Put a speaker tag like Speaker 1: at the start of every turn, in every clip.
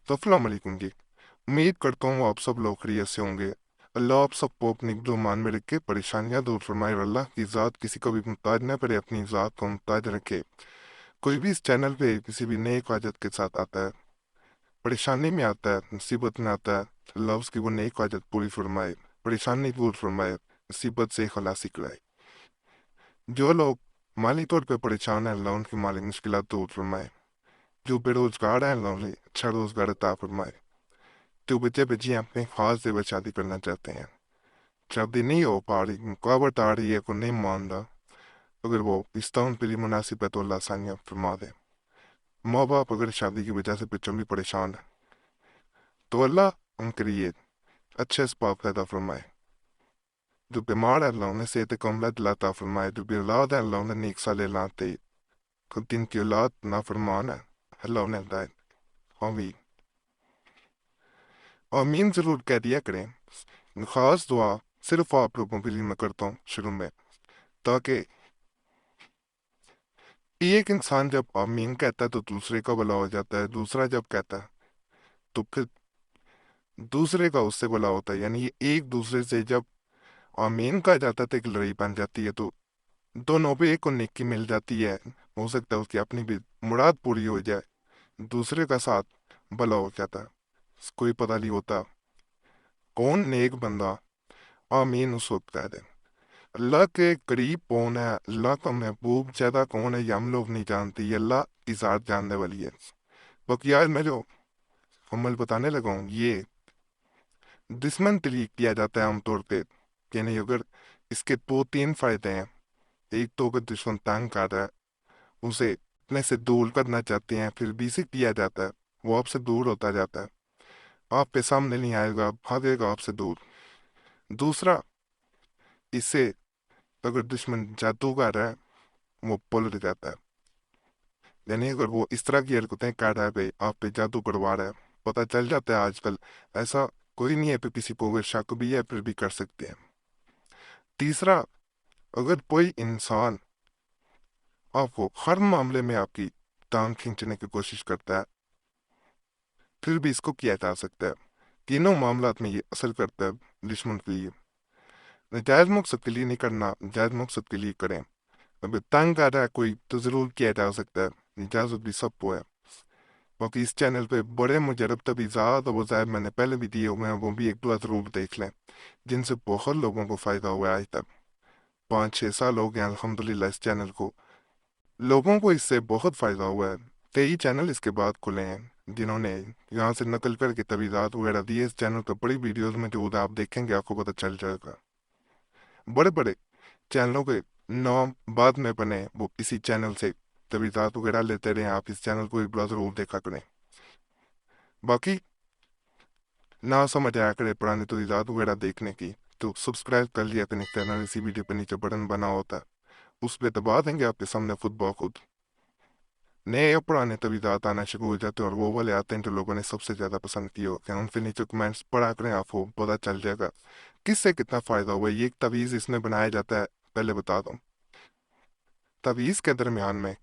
Speaker 1: तो अस्सलाम वालेकुम जी। उम्मीद करता हूँ आप सब लोग खैरियत से होंगे। अल्लाह आप सबको अपनी मान में रखे, परेशानियां दूर फरमाए, और अल्लाह की ज़ात किसी को भी मुहताज न करे, अपनी ज़ात को मुहताज रखे। कोई भी इस चैनल पे किसी भी नेक हाजत के साथ आता है, परेशानी में आता है, मुसीबत में आता है, अल्लाह उसकी वो नेक हाजत पूरी फरमाए, परेशानी दूर फरमाए, मुसीबत से खलासी कराए। जो लोग माली तौर पर परेशान हैं, अल्लाह उनकी माली मुश्किलात दूर फरमाए। जो बेरोजगार हैं, अल्लाह उन्हें अच्छा रोजगार अता फरमाए। तो बच्चे बच्चियां अपने खास से शादी करना चाहते हैं, शादी नहीं हो पा रही, रुकावट आ रही है, कोई नहीं मान रहा, अगर वो रिश्ता उनके लिए मुनासिब है तो अल्लाह आसानियाँ फरमा दे। माँ बाप अगर शादी की वजह से बच्चों भी परेशान है तो अल्लाह उनके लिए अच्छे इसबाब पैदा फरमाए। जो बीमार है अल्लाह उन्हें सेहत कमला दिलाता फरमाए। जो भी औलाद है अल्लाह उन्हें नेक साले लाते। खुद दिन की औलाद ना फरमान है, अल्लाह उन्हें हिदायत। आमीन। आमीन जरूर कह दिया करें। खास दुआ सिर्फ आप लोगों के लिए मैं करता हूँ शुरू में, ताकि एक इंसान जब आमीन कहता है तो दूसरे का भला हो जाता है, दूसरा जब कहता है तो फिर दूसरे का उससे भला होता है। यानी ये एक दूसरे से जब आमीन कहा जाता है तो एक लड़ाई बन जाती है, तो दोनों पे एक को नेकी मिल जाती है। हो सकता है उसकी अपनी भी मुराद पूरी हो जाए, दूसरे का साथ भला हो जाता है। कोई पता नहीं होता कौन नेक बंदा आमीन उस वक्त कह दे। अल्लाह के करीब कौन है, अल्लाह का महबूब ज्यादा कौन है, ये हम लोग नहीं जानते, ये अल्लाह की जात जानने वाली है। बाकी यार मैं जो अमल बताने लगा हूँ ये दुश्मन तरीक किया जाता है आमतौर पे। यानी अगर इसके दो तीन फायदे हैं। एक तो अगर दुश्मन तंग कर रहा है, उसे अपने से दूर करना चाहते हैं, फिर भी इसे किया जाता है, वो आपसे दूर होता जाता है, आप पे सामने नहीं आएगा, भागेगा आपसे दूर। दूसरा, इससे अगर दुश्मन जादू कर रहा है वो पलट जाता है। यानी अगर वो इस तरह की हरकतें कर रहा है भाई, आप पे जादू करवा रहा है, पता चल जाता है आजकल। ऐसा कोई नहीं है पे किसी को अगर शक भी है फिर भी कर सकते हैं। तीसरा, अगर कोई इंसान आपको हर मामले में आपकी टांग खींचने की कोशिश करता है, फिर भी इसको किया जा सकता है। तीनों मामलात में ये असर करता है दुश्मन के लिए। जायज मकसद के लिए नहीं करना, जायज मकसद के लिए करें। अब तंग आ रहा है कोई तो जरूर किया जा सकता है, इजाजत भी सबको है। बाकी इस चैनल पे बड़े मुजरब तवीज़ात और वज़ाइफ मैंने पहले भी दिए हुए हैं, वो भी एक दो जरूर देख लें, जिनसे बहुत लोगों को फायदा हुआ है आज तक। 5-6 साल हो गए अल्हम्दुलिल्लाह इस चैनल को, लोगों को इससे बहुत फायदा हुआ है। कई चैनल इसके बाद खुले हैं जिन्होंने यहाँ से नकल करके तवीज़ात वगैरह दिए। इस चैनल पर बड़ी वीडियोस में जो आप देखेंगे आपको पता चल जाएगा। बड़े बड़े चैनलों के नाम बाद में बने, वो इसी चैनल से तवीज़ात वगैरह लेते रहे। आप इस चैनल को एक बार जरूर देखा करें। बाकी ना समझ आया करे पुरानी तवीज़ात वगैरह देखने की तो सब्सक्राइब कर लिया करें चैनल। इसी वीडियो पर नीचे बटन बना होता है, उस पर दबा देंगे, आपके सामने खुद ब खुद नए या पुराने तवीज़ात आना शुरू हो जाते हैं। और वो वाले आते हैं जो लोगों ने सबसे ज्यादा पसंद किए होते हैं, उनसे नीचे कमेंट्स पढ़ा करें, आपको पता चल जाएगा किससे कितना फायदा हुआ। ये एक तवीज़ इसमें बनाया जाता है, पहले बता दूं। तवीज़ के दरमियान में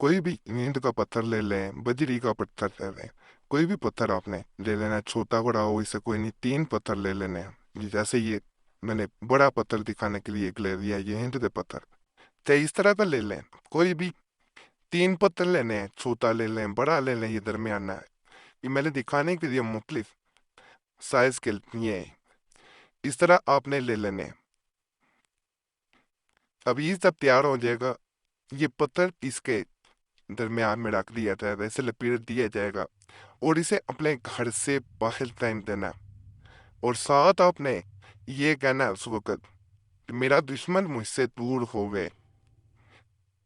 Speaker 1: कोई भी ईंट का पत्थर ले लें, बजरी का पत्थर ले लें, कोई भी पत्थर आपने ले लेना है, छोटा बड़ा हो इसे कोई नहीं, 3 पत्थर ले लेने हैं। जैसे ये मैंने बड़ा पत्थर दिखाने के लिए एक ले लिया, ये ईंट के पत्थर। चाहे इस तरह का ले लें, कोई भी 3 पत्थर लेने हैं, छोटा ले लें, बड़ा ले लें, ये दरमियाना है। ये मैंने दिखाने के लिए मुख्तलिफ साइज के लिए हैं। इस तरह आपने ले लेने हैं। अब ये जब तैयार हो जाएगा, ये पत्थर इसके दरमियान में रख दिया जाएगा, इसे लपेट दिया जाएगा, और इसे अपने घर से बाहर टाइम देना है। और साथ आपने ये कहना है उस वक्त कि मेरा दुश्मन मुझसे दूर हो गए,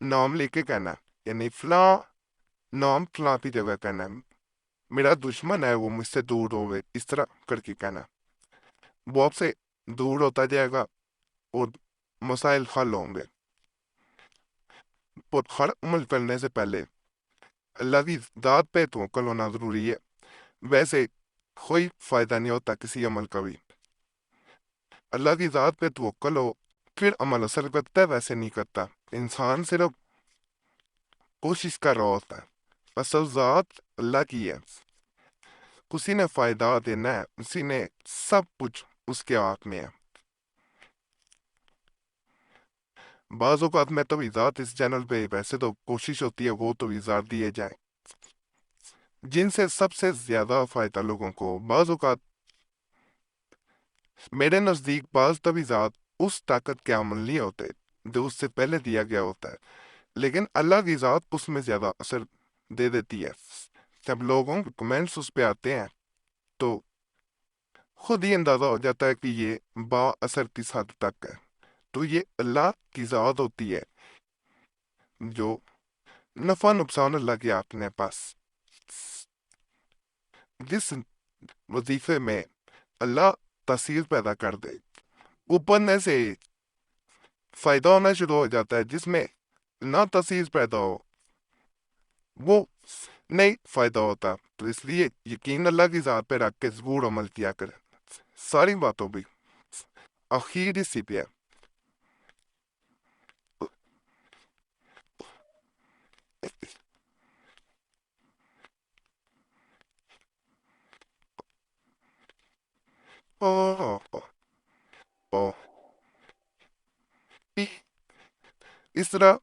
Speaker 1: नाम लेके कहना है। यानी फला नाम फला की जगह कहना है, मेरा दुश्मन है वो मुझसे दूर हो गए, इस तरह करके कहना। वो आपसे दूर होता जाएगा और मसाइल हल होंगे। और हर अमल करने से पहले अल्लाह की दात पे तवक्कल होना जरूरी है। वैसे कोई फायदा नहीं होता किसी अमल का भी, अल्लाह की ज़ात पे तवक्कल हो फिर अमल असर करता है, वैसे नहीं करता। इंसान सिर्फ कोशिश कर रहा होता है, असल ज़ात अल्लाह की है। اسی نے فائدہ دینا ہے، اسی نے سب کچھ اس کے ہاتھ میں ہے۔ بعض اوقات میں تویزات اس چینل پہ ویسے تو کوشش ہوتی ہے وہ تویزات دیے جائیں جن سے سب سے زیادہ فائدہ لوگوں کو۔ بعض اوقات میرے نزدیک بعض تویزات اس طاقت کے عمل نہیں ہوتے جو اس سے پہلے دیا گیا ہوتا ہے، لیکن اللہ کی ذات اس میں زیادہ اثر دے دیتی ہے۔ جب لوگوں کے کمنٹس اس پہ آتے ہیں تو خود ہی اندازہ ہو جاتا ہے کہ یہ با اثر کس حد تک ہے۔ تو یہ اللہ کی ذات ہوتی ہے جو نفع نقصان اللہ کے اپنے پاس۔ جس وظیفے میں اللہ تاثیر پیدا کر دے، اوپرنے سے فائدہ ہونا شروع ہو جاتا ہے، جس میں نہ تاثیر پیدا ہو وہ نہیں فائدہ ہوتا۔ تو اس لیے یقین اللہ کی ذات پہ رکھ کے ضرور عمل کیا کرے، ساری باتوں بھی آخر اسی پہ ہے۔ اس طرح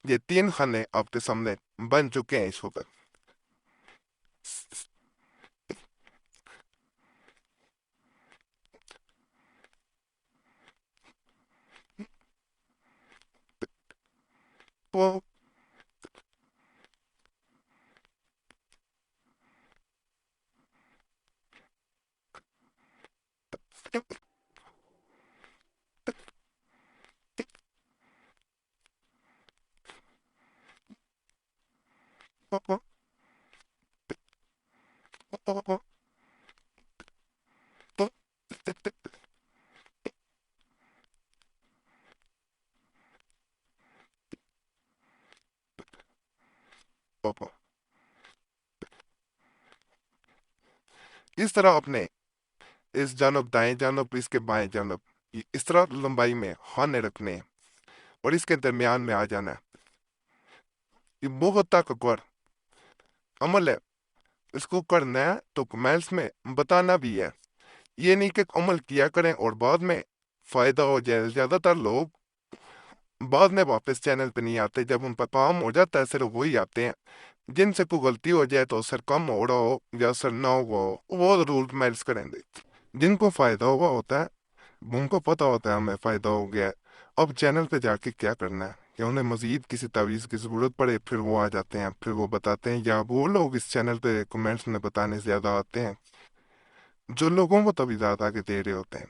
Speaker 1: یہ 3 خانے آپ کے سامنے بن چکے ہیں اس وقت۔ اس طرح اپنے اس جانب دائیں جانب اس کے بائیں جانب اس طرح لمبائی میں خانے رکھنے ہیں اور اس کے درمیان میں آ جانا ہے۔ یہ بہت طاقتور عمل ہے، اس کو کرنا ہے تو کمنٹس میں بتانا بھی ہے۔ یہ نہیں کہ عمل کیا کریں اور بعد میں فائدہ ہو جائے۔ زیادہ تر لوگ بعد میں واپس چینل پہ نہیں آتے، جب ان پر کام ہو جاتا ہے صرف وہی آتے ہیں۔ جن سے کوئی غلطی ہو جائے تو اثر کم ہو رہا ہو یا اثر نہ ہوا ہو وہ ضرور کمنٹس کریں گے۔ جن کو فائدہ ہوا ہوتا ہے ان کو پتہ ہوتا ہے ہمیں فائدہ ہو گیا ہے، اب چینل پہ جا کے کیا کرنا ہے، کہ انہیں مزید کسی تعویذ کی ضرورت پڑے پھر وہ آ جاتے ہیں، پھر وہ بتاتے ہیں، یا وہ لوگ اس چینل پہ کمنٹس میں بتانے زیادہ آتے ہیں جو لوگوں کو تعویذات آگے دے رہے ہوتے ہیں۔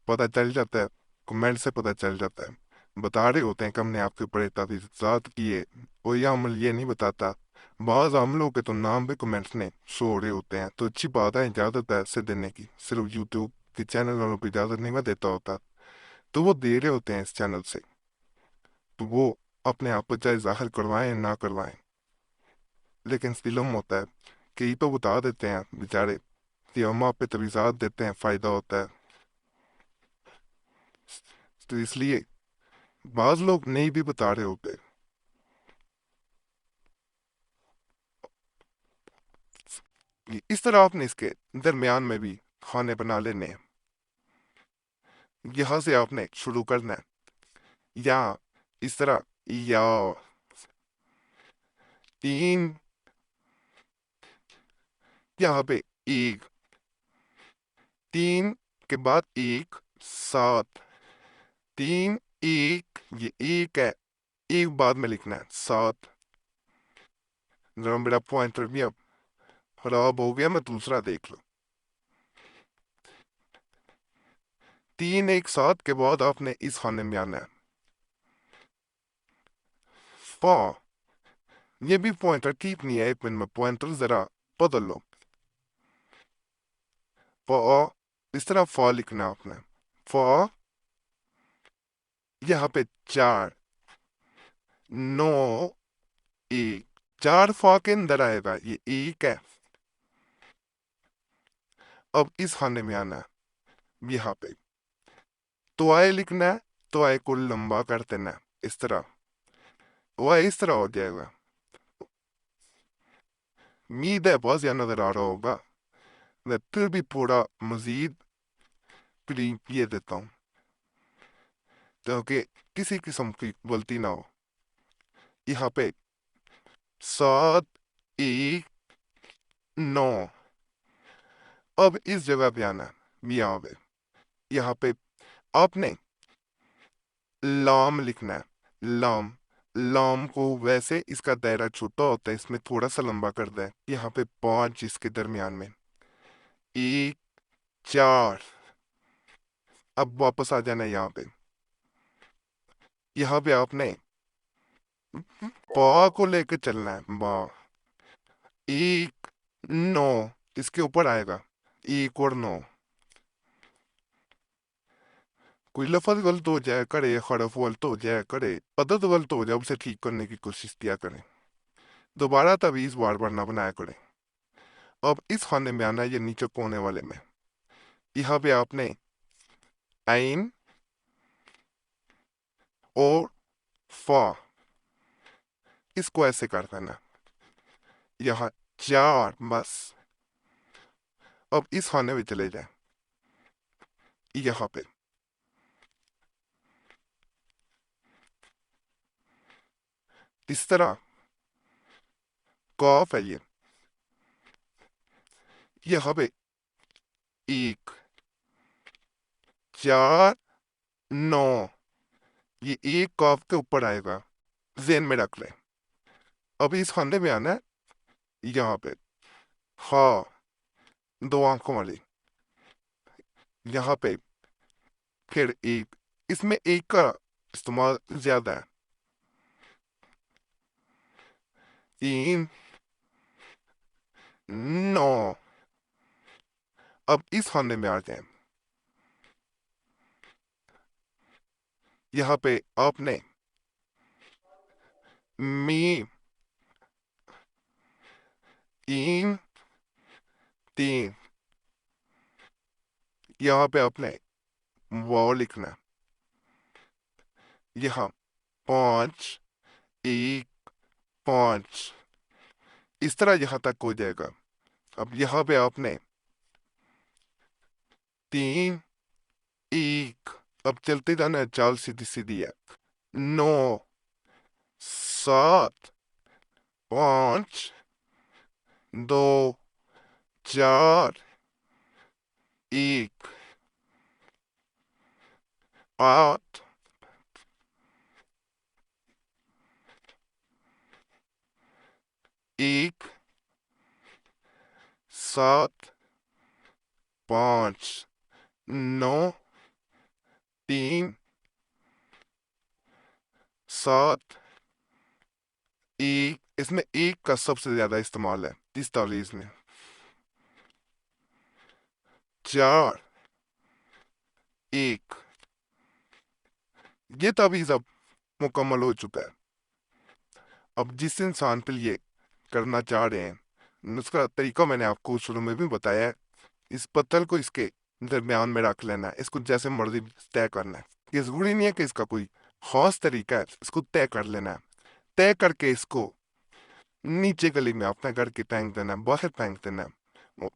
Speaker 1: پتہ چل جاتا ہے، کمنٹ سے پتہ چل جاتا ہے، بتا رہے ہوتے ہیں کہ ہم نے آپ کے اوپر تعویذات کیے، کوئی عمل یہ نہیں بتاتا۔ بعض عملوں کے تو نام بھی کمنٹس میں شو ہو رہے ہوتے ہیں، تو اچھی بات ہے، اجازت ہے ایسے دینے کی، صرف یوٹیوب کے چینل والوں کو اجازت نہیں میں دیتا ہوتا، تو وہ دے رہے ہوتے ہیں اس چینل سے، تو وہ اپنے آپ کو چاہے ظاہر کروائیں نہ کروائیں، لیکن فلم ہوتا ہے کہ یہ تو بتا دیتے ہیں بیچارے کہ ہم آپ پہ تعویذات دیتے ہیں فائدہ ہوتا ہے۔ تو اس لیے بعض لوگ نہیں بھی بتا رہے ہوتے۔ اس طرح آپ نے اس کے درمیان میں بھی کھانے بنا لینے ہیں، یہاں سے آپ نے شروع کرنا ہے، یا اس طرح، یا 3 یہاں پہ 1 3 کے بعد 1 7 3 1 یہ 1 ہے، 1 بعد میں لکھنا ہے 7۔ ذرا میرا پوائنٹر بھی اب خراب ہو گیا، میں دوسرا دیکھ لوں۔ 3 1 7 کے بعد آپ نے اس خانے میں آنا ہے فا۔ یہ بھی پوائنٹر ٹھیک نہیں ہے، 1 منٹ میں پوائنٹر ذرا بدل لو۔ فا، اس طرح فا لکھنا آپ نے، فا، یہاں پہ 4 9 1 4 فا کے اندر آئے گا، یہ 1 ہے۔ اب اس خانے میں آنا ہے، یہاں پہ تو آئے لکھنا ہے، تو آئے کو لمبا کر دینا ہے اس طرح، وہ اس طرح ہو جائے گا۔ امید ہے بہت زیادہ نظر آ رہا ہوگا۔ میں پھر بھی تھوڑا مزید پیے دیتا ہوں تاکہ کسی قسم کی غلطی نہ ہو۔ یہاں پہ 7 1 9، اب اس جگہ پہ آنا میاں پہ، یہاں پہ آپ نے لام لکھنا ہے، لام لام کو ویسے اس کا دائرہ چھوٹا ہوتا ہے، اس میں تھوڑا سا لمبا کر دیں، یہاں پہ 5 اس کے درمیان میں 1 4۔ اب واپس آ جانا ہے یہاں پہ آپ نے با کو لے کے چلنا ہے، با 1 9 اس کے اوپر آئے گا 1 اور 9۔ کوئی لفظ غلط ہو جائے کرے، حرف غلط ہو جائے کرے، عدد غلط ہو جائے، اسے ٹھیک کرنے کی کوشش کیا کریں، دوبارہ تعویذ بار بار نہ بنایا کریں۔ اب اس خانے میں آنا ہے، یہ نیچے کونے والے میں، یہاں پہ آپ نے عین اور فا اس کو ایسے کر دینا، یہاں 4 بس۔ اب اس خانے میں چلے جائیں، یہاں پہ اس طرح قاف ہے، یہاں پہ 1 4 9، یہ ایک قاف کے اوپر آئے گا، ذہن میں رکھ لیں۔ اب اس خانے میں آنا ہے، یہاں پہ خا 2 آنکھوں والی، یہاں پہ پھر 1، اس میں 1 کا استعمال زیادہ ہے، 3 9۔ اب اس خانے میں آ جائیں، یہاں پہ آپ نے میم 3 3، یہاں پہ آپ نے واو لکھنا ہے، یہاں 5 1 5، اس طرح یہاں تک ہو جائے گا۔ اب یہاں پہ آپ نے 3 1، اب چلتے جانا ہے، چال سیدھی سیدھی ہے، 9 7 5 2 4 1 8 1 7 5 9 3 7 1۔ اس میں 1 کا سب سے زیادہ استعمال ہے اس تعویذ میں، 4 1۔ یہ تعویذ اب مکمل ہو چکا ہے۔ اب جس انسان پہ یہ کرنا چاہ رہے ہیں، اس کا طریقہ میں نے آپ کو شروع میں بھی بتایا ہے، اس پتھر کو اس کے درمیان میں رکھ لینا ہے، اس کو جیسے مرضی طے کرنا ہے، یہ ضروری نہیں ہے کہ اس کا کوئی خاص طریقہ ہے، اس کو طے کر لینا ہے، طے کر کے اس کو نیچے گلی میں اپنے گھر کی پھینک دینا ہے، باہر پھینک دینا ہے۔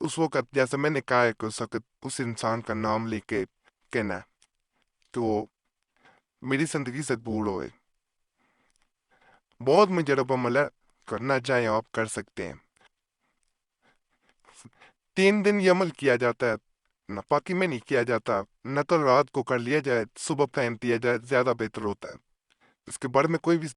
Speaker 1: اس وقت جیسے میں نے کہا ہے کہ اس وقت اس انسان کا نام لے کے کہنا ہے کہ وہ میری زندگی سے دور ہوئے۔ بہت مجرب عمل ہے، کرنا چاہیں آپ کر سکتے ہیں۔ 3 دن یہ عمل کیا جاتا ہے، نہ پاکی میں نہیں کیا جاتا، نہ تو رات کو کر لیا جائے، صبح پہن دیا جائے، زیادہ بہتر ہوتا ہے۔ اس کے بارے میں کوئی بھی